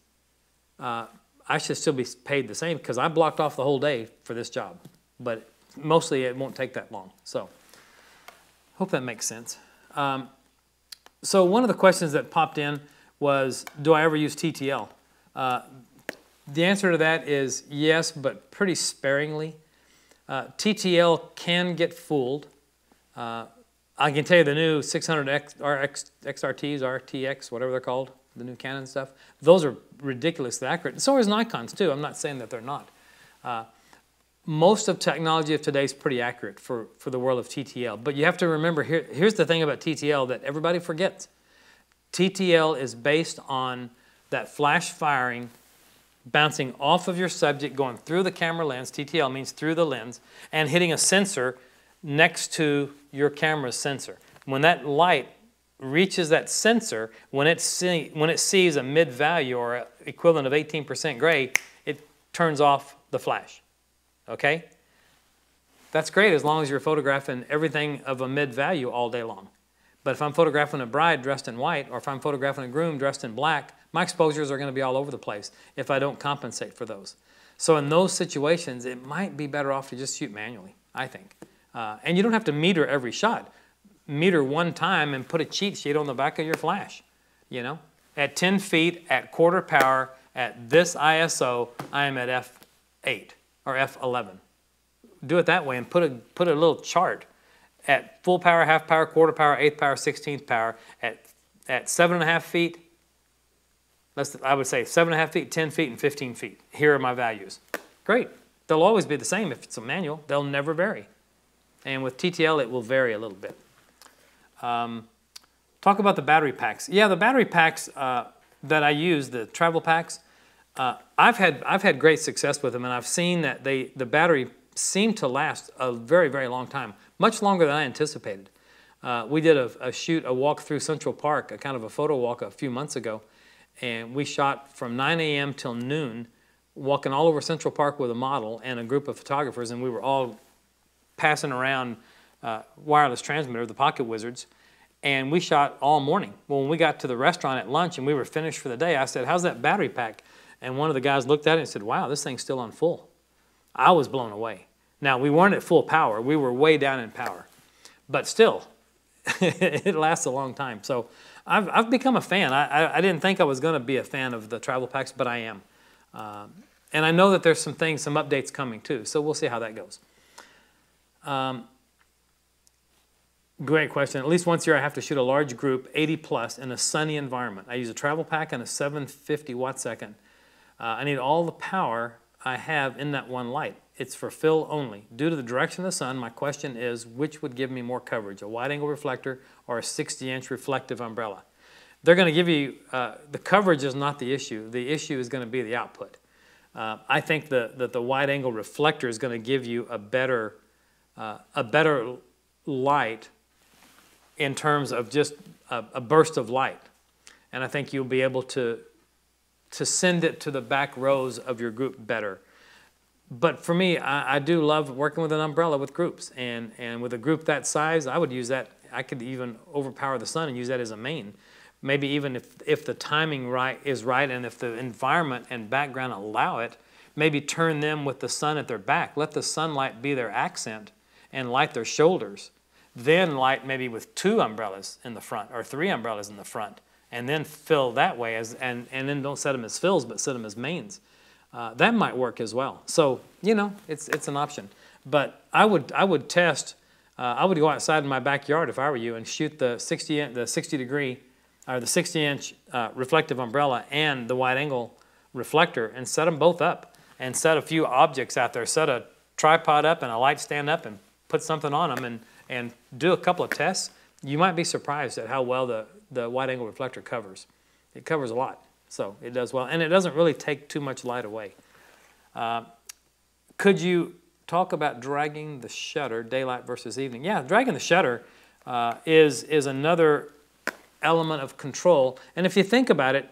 I should still be paid the same because I blocked off the whole day for this job. But mostly it won't take that long. So hope that makes sense. So one of the questions that popped in was, do I ever use TTL? The answer to that is yes, but pretty sparingly. TTL can get fooled. I can tell you the new 600 XRTs, RTX, whatever they're called, the new Canon stuff, those are ridiculously accurate. And so is Nikon's too. I'm not saying that they're not. Most of technology of today is pretty accurate for the world of TTL. But you have to remember, here's the thing about TTL that everybody forgets. TTL is based on that flash firing bouncing off of your subject, going through the camera lens, TTL means through the lens, and hitting a sensor next to your camera's sensor. When that light reaches that sensor, when it sees a mid value or equivalent of 18% gray, it turns off the flash. Okay? That's great as long as you're photographing everything of a mid value all day long. But if I'm photographing a bride dressed in white, or if I'm photographing a groom dressed in black, my exposures are going to be all over the place if I don't compensate for those. So in those situations, it might be better off to just shoot manually, I think. And you don't have to meter every shot. Meter one time and put a cheat sheet on the back of your flash. You know, at 10 feet, at quarter power, at this ISO, I am at f8 or f11. Do it that way and put a little chart at full power, half power, quarter power, eighth power, 16th power, at 7.5 feet. I would say 7.5 feet, 10 feet, and 15 feet. Here are my values. Great. They'll always be the same if it's a manual. They'll never vary. And with TTL, it will vary a little bit. Talk about the battery packs. Yeah, the battery packs that I use, the travel packs, I've had great success with them, and I've seen that the battery seemed to last a very, very long time, much longer than I anticipated. We did a walk through Central Park, a kind of a photo walk a few months ago, and we shot from 9 a.m. till noon, walking all over Central Park with a model and a group of photographers, and we were all passing around wireless transmitter, the Pocket Wizards, and we shot all morning. Well, when we got to the restaurant at lunch and we were finished for the day, I said, how's that battery pack? And one of the guys looked at it and said, wow, this thing's still on full. I was blown away. Now, we weren't at full power. We were way down in power. But still, it lasts a long time. So I've become a fan. I didn't think I was going to be a fan of the travel packs, but I am. And I know that there's some updates coming too. So we'll see how that goes. Great question. At least once a year I have to shoot a large group, 80 plus, in a sunny environment. I use a travel pack and a 750 watt second. I need all the power I have in that one light. It's for fill only. Due to the direction of the sun, my question is, which would give me more coverage, a wide angle reflector or a 60-inch reflective umbrella? They're going to give you, the coverage is not the issue. The issue is going to be the output. I think that the wide angle reflector is going to give you a better light in terms of just a burst of light. And I think you'll be able to send it to the back rows of your group better. But for me, I do love working with an umbrella with groups. And with a group that size, I would use that. I could even overpower the sun and use that as a main. Maybe even if the timing is right and if the environment and background allow it, maybe turn them with the sun at their back. Let the sunlight be their accent and light their shoulders. Then light maybe with 2 umbrellas in the front or 3 umbrellas in the front, and then fill that way, and then don't set them as fills, but set them as mains. That might work as well. So, you know, it's an option. But I would test, I would go outside in my backyard if I were you and shoot the 60-inch reflective umbrella and the wide angle reflector and set them both up and set a few objects out there. Set a tripod up and a light stand up and put something on them and do a couple of tests. You might be surprised at how well the wide angle reflector covers. It covers a lot, so it does well. And it doesn't really take too much light away. Could you talk about dragging the shutter, daylight versus evening? Yeah, dragging the shutter is another element of control. And if you think about it,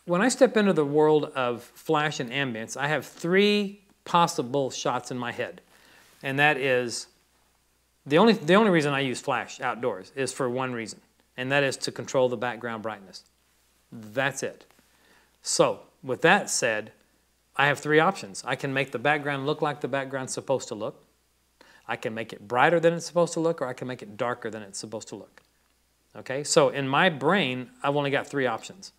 when I step into the world of flash and ambience, I have 3 possible shots in my head. And that is, the only reason I use flash outdoors is for one reason, and that is to control the background brightness. That's it. So, with that said, I have 3 options. I can make the background look like the background's supposed to look. I can make it brighter than it's supposed to look, or I can make it darker than it's supposed to look. Okay, so in my brain, I've only got 3 options.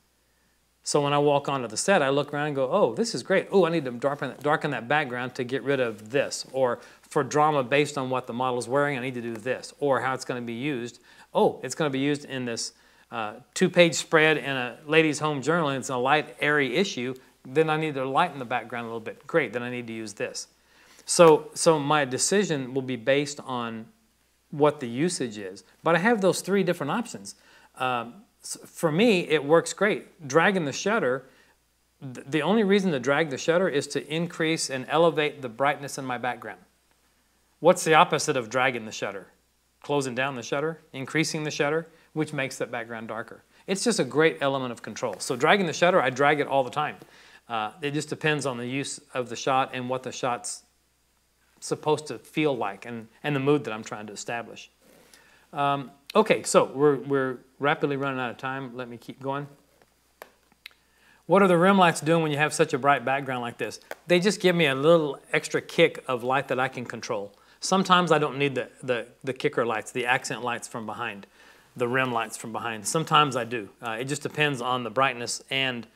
So when I walk onto the set, I look around and go, oh, this is great. Oh, I need to darken that background to get rid of this. Or for drama based on what the model is wearing, I need to do this. Or how it's going to be used. Oh, it's going to be used in this 2-page spread in a ladies' home journal, and it's a light, airy issue. Then I need to lighten the background a little bit. Great, then I need to use this. So my decision will be based on what the usage is. But I have those 3 different options. For me, it works great. Dragging the shutter, the only reason to drag the shutter is to increase and elevate the brightness in my background. What's the opposite of dragging the shutter? Closing down the shutter, increasing the shutter, which makes that background darker. It's just a great element of control. So dragging the shutter, I drag it all the time. It just depends on the use of the shot and what the shot's supposed to feel like and the mood that I'm trying to establish. Okay, so we're rapidly running out of time. Let me keep going. What are the rim lights doing when you have such a bright background like this? They just give me a little extra kick of light that I can control. Sometimes I don't need the kicker lights, the accent lights from behind, the rim lights from behind. Sometimes I do. It just depends on the brightness, and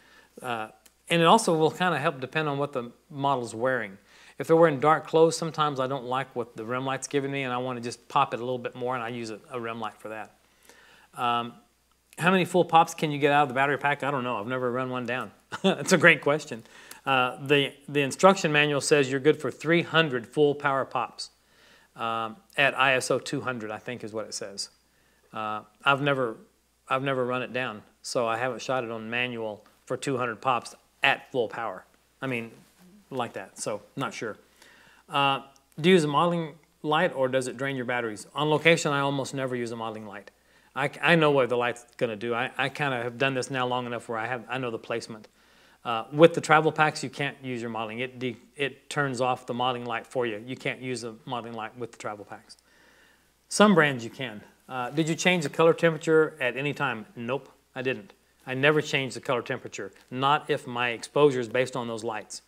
it also will kind of help depend on what the model's wearing. If they're wearing dark clothes, sometimes I don't like what the rim light's giving me, and I want to just pop it a little bit more, and I use a rim light for that. How many full pops can you get out of the battery pack? I don't know. I've never run one down. That's a great question. The instruction manual says you're good for 300 full power pops at ISO 200, I think is what it says. I've never run it down, so I haven't shot it on manual for 200 pops at full power. I mean, like that, so not sure. Do you use a modeling light, or does it drain your batteries? On location, I almost never use a modeling light. I know what the light's going to do. I kind of have done this now long enough where I know the placement. With the travel packs, you can't use your modeling. It turns off the modeling light for you. You can't use the modeling light with the travel packs. Some brands you can. Did you change the color temperature at any time? Nope, I didn't. I never changed the color temperature, not if my exposure is based on those lights.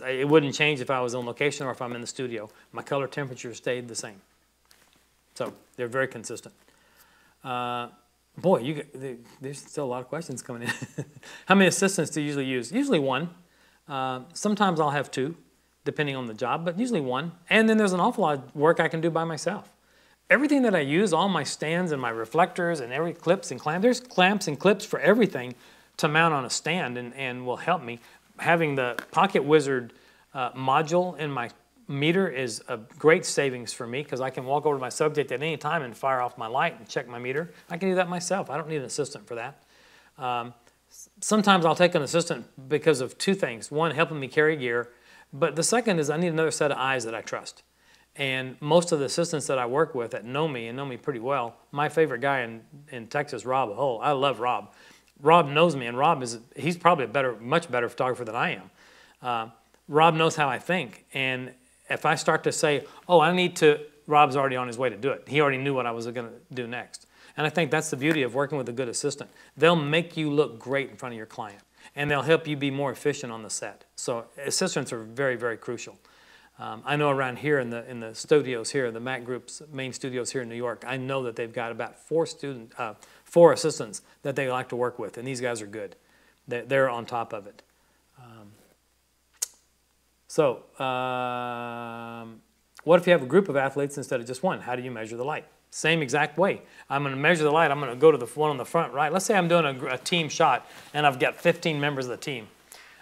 It wouldn't change if I was on location or if I'm in the studio. My color temperature stayed the same. So they're very consistent. Boy, there's still a lot of questions coming in. How many assistants do you usually use? Usually one. Sometimes I'll have two, depending on the job, but usually one. And then there's an awful lot of work I can do by myself. Everything that I use, all my stands and my reflectors and every clips and clamps, there's clamps and clips for everything to mount on a stand and will help me. Having the Pocket Wizard module in my meter is a great savings for me because I can walk over to my subject at any time and fire off my light and check my meter. I can do that myself. I don't need an assistant for that. Sometimes I'll take an assistant because of two things. One, helping me carry gear, but the second is I need another set of eyes that I trust. And most of the assistants that I work with that know me and know me pretty well, my favorite guy in Texas, Rob Hull, I love Rob. Rob knows me, and he's probably a much better photographer than I am. Rob knows how I think, and if I start to say, oh, Rob's already on his way to do it. He already knew what I was going to do next. And I think that's the beauty of working with a good assistant. They'll make you look great in front of your client, and they'll help you be more efficient on the set. So assistants are very, very crucial. I know around here in the studios here, the Mac Group's main studios here in New York, I know that they've got about four assistants that they like to work with, and these guys are good. They're on top of it. What if you have a group of athletes instead of just one? How do you measure the light? Same exact way. I'm going to measure the light. I'm going to go to the one on the front right. Let's say I'm doing a team shot, and I've got 15 members of the team.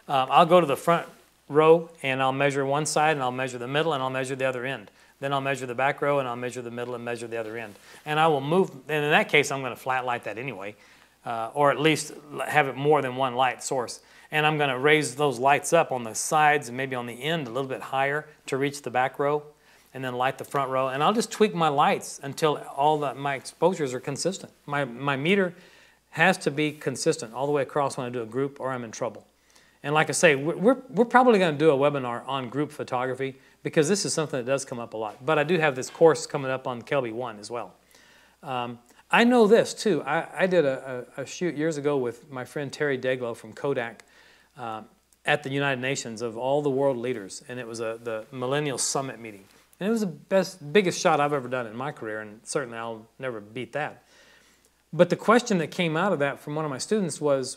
I'll go to the front row, and I'll measure one side, and I'll measure the middle, and I'll measure the other end. Then I'll measure the back row, and I'll measure the middle and measure the other end. And I will move, and in that case, I'm going to flat light that anyway, or at least have it more than one light source. And I'm going to raise those lights up on the sides and maybe on the end a little bit higher to reach the back row, and then light the front row. And I'll just tweak my lights until my exposures are consistent. My meter has to be consistent all the way across when I do a group, or I'm in trouble. And like I say, we're probably going to do a webinar on group photography because this is something that does come up a lot. But I do have this course coming up on Kelby 1 as well. I know this too. I did a shoot years ago with my friend Terry Deglow from Kodak at the United Nations of all the world leaders. And it was the Millennial Summit meeting. And it was the biggest shot I've ever done in my career, and certainly I'll never beat that. But the question that came out of that from one of my students was,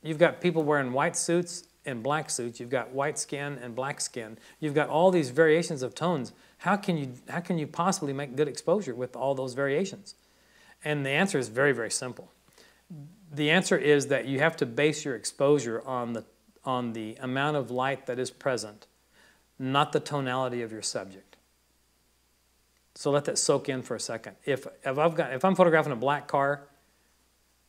you've got people wearing white suits and black suits. You've got white skin and black skin. You've got all these variations of tones. How can you possibly make good exposure with all those variations? And the answer is very, very simple. The answer is that you have to base your exposure on the amount of light that is present, not the tonality of your subject. So let that soak in for a second. If I'm photographing a black car,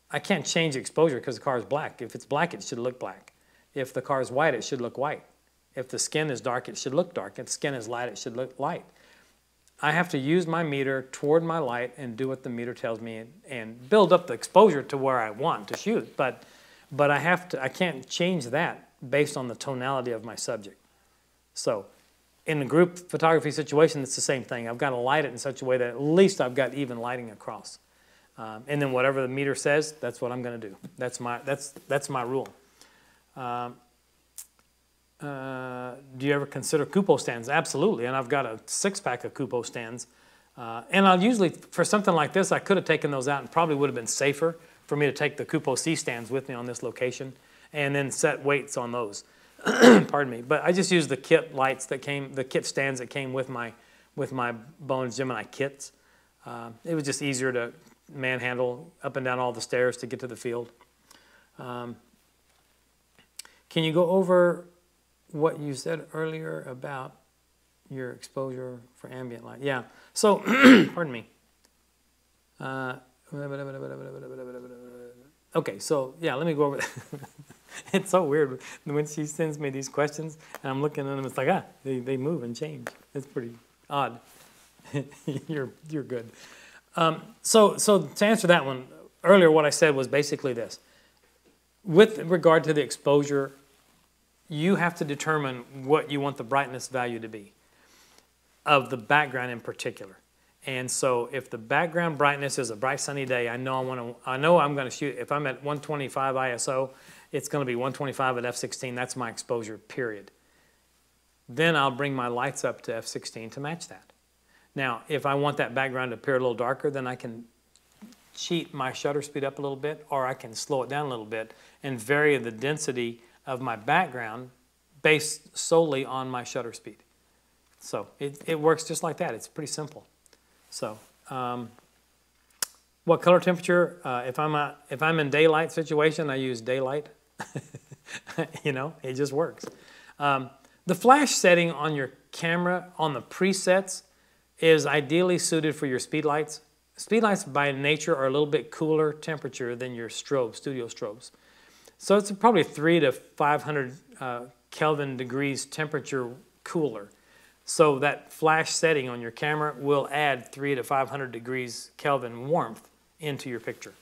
I can't change the exposure because the car is black. If it's black, it should look black. If the car is white, it should look white. If the skin is dark, it should look dark. If the skin is light, it should look light. I have to use my meter toward my light and do what the meter tells me and build up the exposure to where I want to shoot. But I can't change that based on the tonality of my subject. So in the group photography situation, it's the same thing. I've got to light it in such a way that at least I've got even lighting across. And then whatever the meter says, that's what I'm going to do. That's my rule. Do you ever consider cupola stands? Absolutely, and I've got a 6-pack of cupola stands. And I'll usually, for something like this, I could have taken those out and probably would have been safer for me to take the cupola C stands with me on this location and then set weights on those. Pardon me. But I just used the kit lights that came, the kit stands that came with my Bowens Gemini kits. It was just easier to manhandle up and down all the stairs to get to the field. Can you go over what you said earlier about your exposure for ambient light? Yeah. So, pardon me. Okay, so yeah, let me go over that. It's so weird when she sends me these questions and I'm looking at them, it's like, they move and change. It's pretty odd. You're good. So to answer that one, earlier what I said was basically this. With regard to the exposure you have to determine what you want the brightness value to be of the background in particular. And so if the background brightness is a bright sunny day, I know I'm going to shoot. If I'm at 125 ISO, it's going to be 125 at f16. That's my exposure, period. Then I'll bring my lights up to f16 to match that. Now, if I want that background to appear a little darker, then I can cheat my shutter speed up a little bit, or I can slow it down a little bit and vary the density of my background based solely on my shutter speed. So it works just like that. It's pretty simple. So what color temperature? If I'm in daylight situation, I use daylight. You know, it just works. The flash setting on your camera on the presets is ideally suited for your speed lights. Speed lights by nature are a little bit cooler temperature than your strobes, studio strobes. So it's probably 300 to 500 Kelvin degrees temperature cooler. So that flash setting on your camera will add 300 to 500 degrees Kelvin warmth into your picture.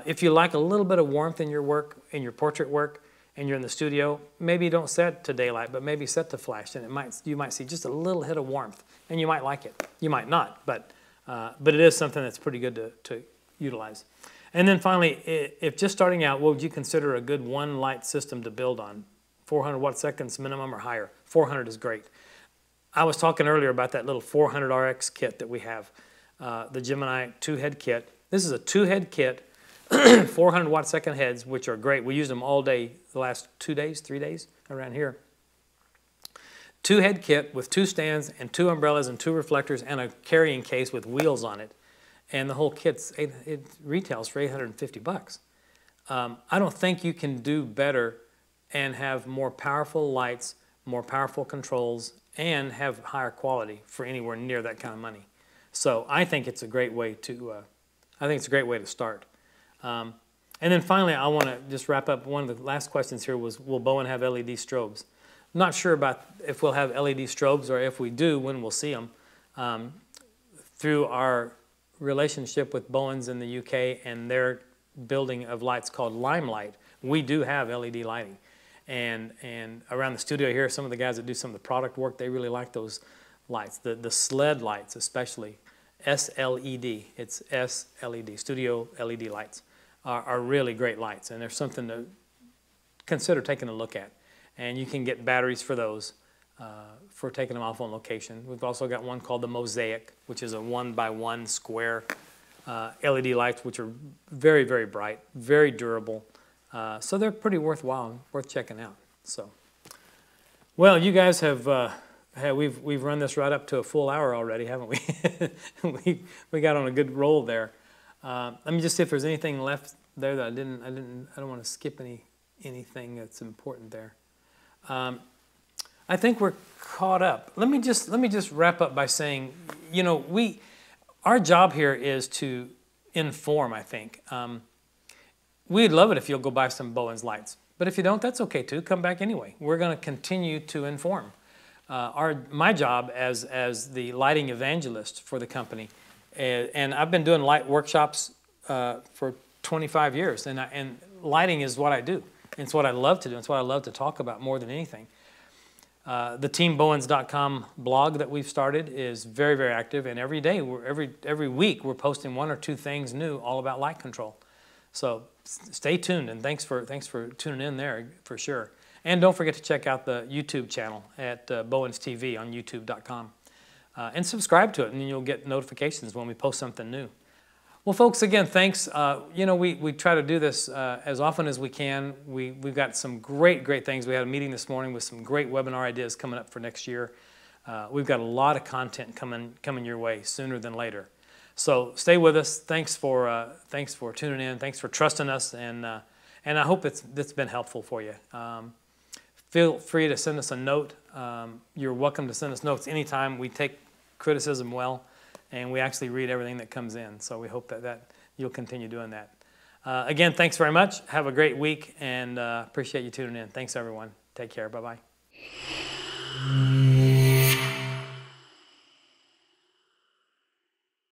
If you like a little bit of warmth in your work, in your portrait work, and you're in the studio, maybe don't set to daylight, but maybe set to flash, and you might see just a little hit of warmth, and you might like it. You might not, but it is something that's pretty good to utilize. And then finally, if just starting out, what would you consider a good one light system to build on? 400 watt seconds minimum or higher. 400 is great. I was talking earlier about that little 400 RX kit that we have, the Gemini 2-head kit. This is a 2-head kit, 400 watt second heads, which are great. We used them all day the last 2 days, 3 days around here. 2-head kit with 2 stands and 2 umbrellas and 2 reflectors and a carrying case with wheels on it. And the whole kit, it retails for 850 bucks. I don't think you can do better and have more powerful lights, more powerful controls, and have higher quality for anywhere near that kind of money. So I think it's a great way to, start. And then finally, I want to just wrap up. One of the last questions here was, will Bowen have LED strobes? I'm not sure about if we'll have LED strobes, or if we do, when we'll see them. Through our relationship with Bowens in the UK and their building of lights called Limelight, we do have LED lighting. And around the studio here, some of the guys that do some of the product work, they really like those lights. The sled lights especially, SLED, it's SLED, studio LED lights, are really great lights. And there's something to consider taking a look at. And you can get batteries for those, for taking them off on location. We've also got one called the Mosaic, which is a 1x1 square LED lights, which are very, very bright, very durable. So they're pretty worthwhile, worth checking out. So, well, you guys have we've run this right up to a full hour already, haven't we? we got on a good roll there. Let me just see if there's anything left there that I don't want to skip anything that's important there. I think we're caught up. Let me just wrap up by saying, you know, our job here is to inform, I think. We'd love it if you'll go buy some Bowens lights. But if you don't, that's okay too. Come back anyway. We're going to continue to inform. My job as the lighting evangelist for the company, and I've been doing light workshops for 25 years, and lighting is what I do. It's what I love to do. It's what I love to talk about more than anything. The teambowens.com blog that we've started is very, very active, and every day, every week, we're posting 1 or 2 things new all about light control. So stay tuned, and thanks for tuning in there for sure. And don't forget to check out the YouTube channel at Bowens TV on youtube.com. And subscribe to it, and you'll get notifications when we post something new. Well, folks, again, thanks. You know, we try to do this as often as we can. We've got some great things. We had a meeting this morning with some great webinar ideas coming up for next year. We've got a lot of content coming your way sooner than later. So stay with us. Thanks for tuning in. Thanks for trusting us, and I hope it's been helpful for you. Feel free to send us a note. You're welcome to send us notes anytime. We take criticism well, and we actually read everything that comes in. So we hope that you'll continue doing that. Again, thanks very much. Have a great week, and appreciate you tuning in. Thanks, everyone. Take care. Bye-bye.